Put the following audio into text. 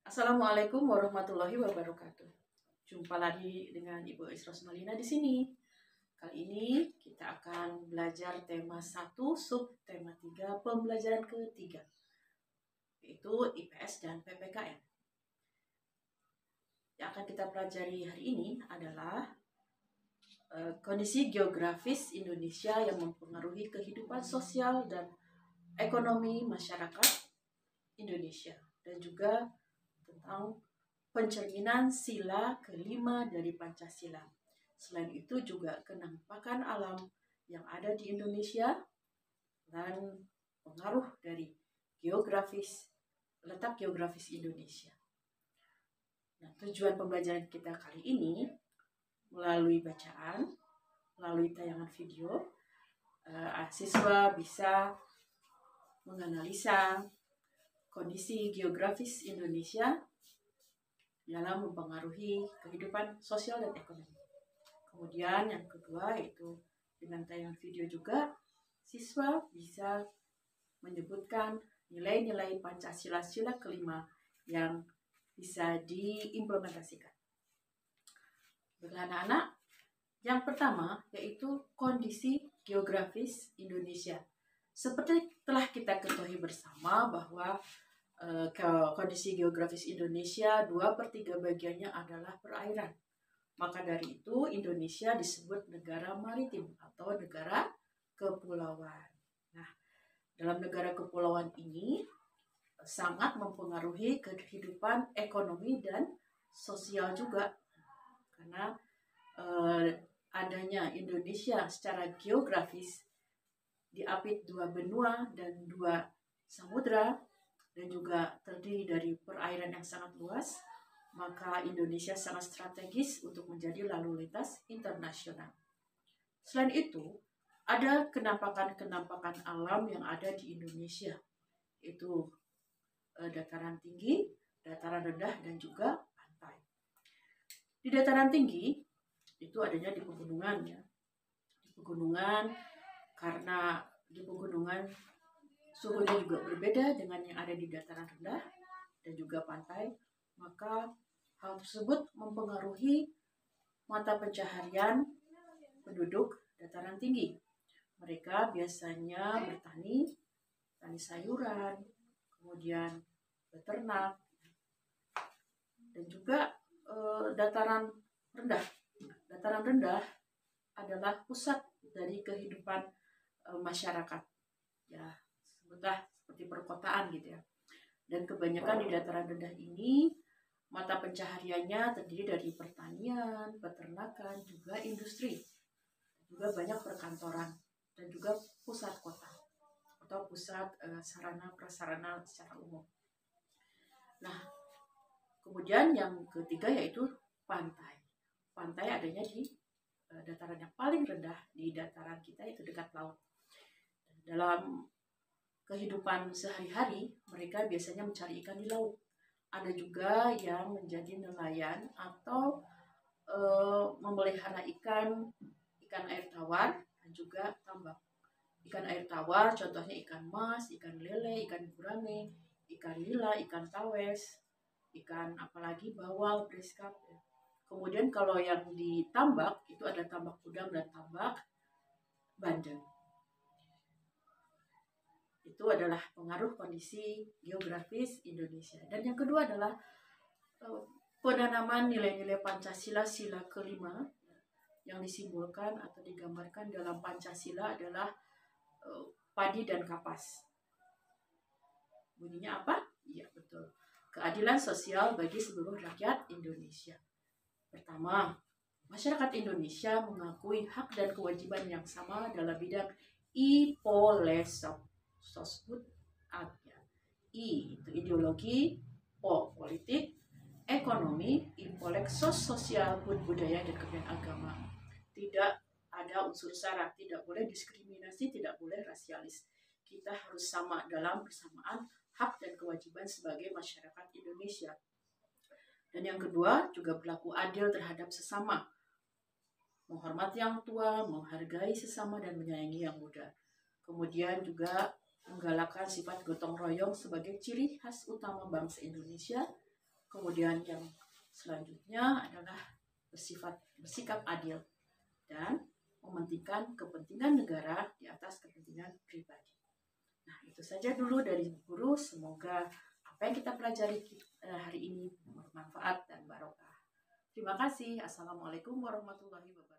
Assalamualaikum warahmatullahi wabarakatuh. Jumpa lagi dengan Ibu Isra Malina di sini. Kali ini kita akan belajar tema 1, sub tema 3, pembelajaran ketiga, yaitu IPS dan PPKN. Yang akan kita pelajari hari ini adalah kondisi geografis Indonesia yang mempengaruhi kehidupan sosial dan ekonomi masyarakat Indonesia, dan juga tentang pencerminan sila kelima dari Pancasila. Selain itu juga kenampakan alam yang ada di Indonesia dan pengaruh dari letak geografis Indonesia. Nah, tujuan pembelajaran kita kali ini melalui bacaan, melalui tayangan video, siswa bisa menganalisa kondisi geografis Indonesia dalam mempengaruhi kehidupan sosial dan ekonomi. Kemudian yang kedua yaitu dengan tayangan video juga siswa bisa menyebutkan nilai-nilai Pancasila sila kelima yang bisa diimplementasikan. Baiklah anak-anak, yang pertama yaitu kondisi geografis Indonesia. Seperti telah kita ketahui bersama bahwa kondisi geografis Indonesia 2/3 bagiannya adalah perairan. Maka dari itu Indonesia disebut negara maritim atau negara kepulauan. Nah, dalam negara kepulauan ini sangat mempengaruhi kehidupan ekonomi dan sosial juga, karena adanya Indonesia secara geografis diapit 2 benua dan 2 samudra, dan juga terdiri dari perairan yang sangat luas, maka Indonesia sangat strategis untuk menjadi lalu lintas internasional. Selain itu, ada kenampakan-kenampakan alam yang ada di Indonesia, yaitu dataran tinggi, dataran rendah, dan juga pantai. Di dataran tinggi, itu adanya di pegunungan ya. Di pegunungan, karena di pegunungan suhunya juga berbeda dengan yang ada di dataran rendah dan juga pantai, maka hal tersebut mempengaruhi mata pencaharian penduduk dataran tinggi. Mereka biasanya bertani sayuran, kemudian beternak, dan juga dataran rendah. Dataran rendah adalah pusat dari kehidupan masyarakat, ya, seperti perkotaan gitu ya. Dan kebanyakan di dataran rendah ini mata pencahariannya terdiri dari pertanian, peternakan, juga industri, juga banyak perkantoran, dan juga pusat kota atau pusat sarana prasarana secara umum. Nah, kemudian yang ketiga yaitu pantai. Pantai adanya di dataran yang paling rendah di dataran kita, itu dekat laut. Dalam kehidupan sehari-hari, mereka biasanya mencari ikan di laut. Ada juga yang menjadi nelayan atau memelihara ikan air tawar dan juga tambak. Ikan air tawar contohnya ikan mas, ikan lele, ikan gurame, ikan nila, ikan tawes, ikan apalagi bawal, beskap. Kemudian kalau yang ditambak itu ada tambak udang dan tambak bandeng. Itu adalah pengaruh kondisi geografis Indonesia. Dan yang kedua adalah penanaman nilai-nilai Pancasila sila kelima yang disimbolkan atau digambarkan dalam Pancasila adalah padi dan kapas. Bunyinya apa? Iya, betul. Keadilan sosial bagi seluruh rakyat Indonesia. Pertama, masyarakat Indonesia mengakui hak dan kewajiban yang sama dalam bidang sosbud ada. I itu ideologi, po politik, ekonomi, impolek sosial, budaya, dan kemudian agama. Tidak ada unsur sara, tidak boleh diskriminasi, tidak boleh rasialis. Kita harus sama dalam persamaan hak dan kewajiban sebagai masyarakat Indonesia. Dan yang kedua juga berlaku adil terhadap sesama, menghormati yang tua, menghargai sesama, dan menyayangi yang muda. Kemudian juga menggalakkan sifat gotong royong sebagai ciri khas utama bangsa Indonesia, Kemudian yang selanjutnya adalah bersikap adil dan mementingkan kepentingan negara di atas kepentingan pribadi. Nah, itu saja dulu dari guru. Semoga apa yang kita pelajari hari ini bermanfaat dan barokah. Terima kasih. Assalamualaikum warahmatullahi wabarakatuh.